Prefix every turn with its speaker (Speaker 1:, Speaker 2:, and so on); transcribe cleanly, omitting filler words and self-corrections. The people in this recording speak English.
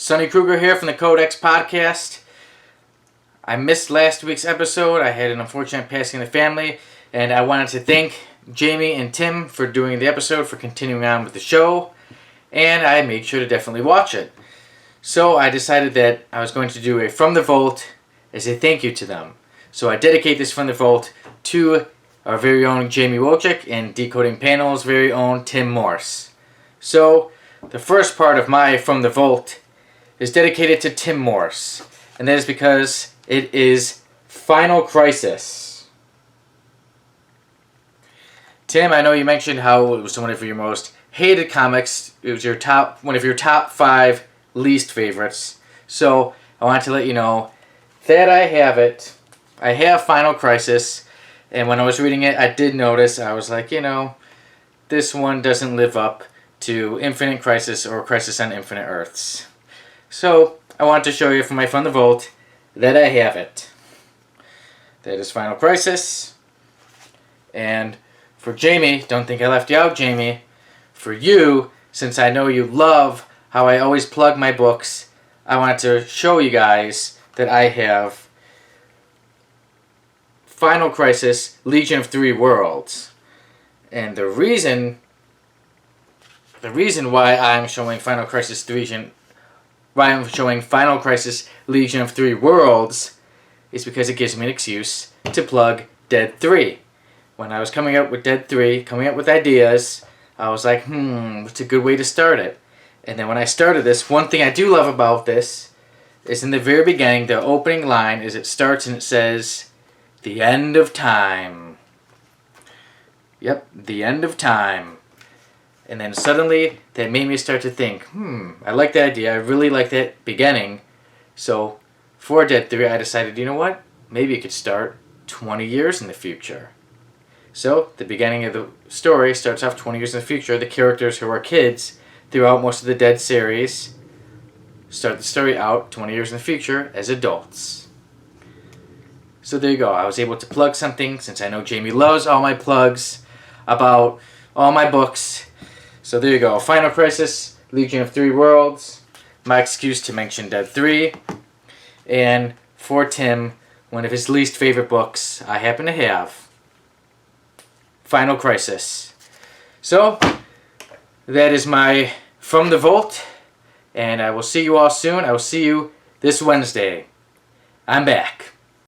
Speaker 1: Sonny Kruger here from the Codex Podcast. I missed last week's episode. I had an unfortunate passing in the family, and I wanted to thank Jamie and Tim for doing the episode, for continuing on with the show, and I made sure to definitely watch it. So I decided that I was going to do a From the Vault as a thank you to them. So I dedicate this From the Vault to our very own Jamie Wojcik and Decoding Panel's very own Tim Morse. So the first part of my From the Vault is dedicated to Tim Morse, and that is because it is Final Crisis. Tim, I know you mentioned how it was one of your most hated comics. It was one of your top 5 least favorites. So I wanted to let you know that I have it. I have Final Crisis, and when I was reading it, I did notice, I was like, this one doesn't live up to Infinite Crisis or Crisis on Infinite Earths. So I wanted to show you from my From the Vault that I have it. That is Final Crisis. And for Jamie, don't think I left you out, Jamie. For you, since I know you love how I always plug my books, I want to show you guys that I have Final Crisis, Legion of Three Worlds. And the reason why I'm showing Final Crisis Legion of Three Worlds is because it gives me an excuse to plug Dead 3. When I was coming up with Dead 3, coming up with ideas, I was like, what's a good way to start it? And then when I started this, one thing I do love about this is in the very beginning, the opening line is it starts and it says, "The end of time." Yep, the end of time. And then suddenly, that made me start to think, I like that idea. I really like that beginning. So, for Dead 3, I decided, you know what? Maybe it could start 20 years in the future. So, the beginning of the story starts off 20 years in the future. The characters who are kids throughout most of the Dead series start the story out 20 years in the future as adults. So there you go. I was able to plug something, since I know Jamie loves all my plugs about all my books. So there you go. Final Crisis, Legion of Three Worlds. My excuse to mention Dead 3. And for Tim, one of his least favorite books I happen to have, Final Crisis. So, that is my From the Vault. And I will see you all soon. I will see you this Wednesday. I'm back.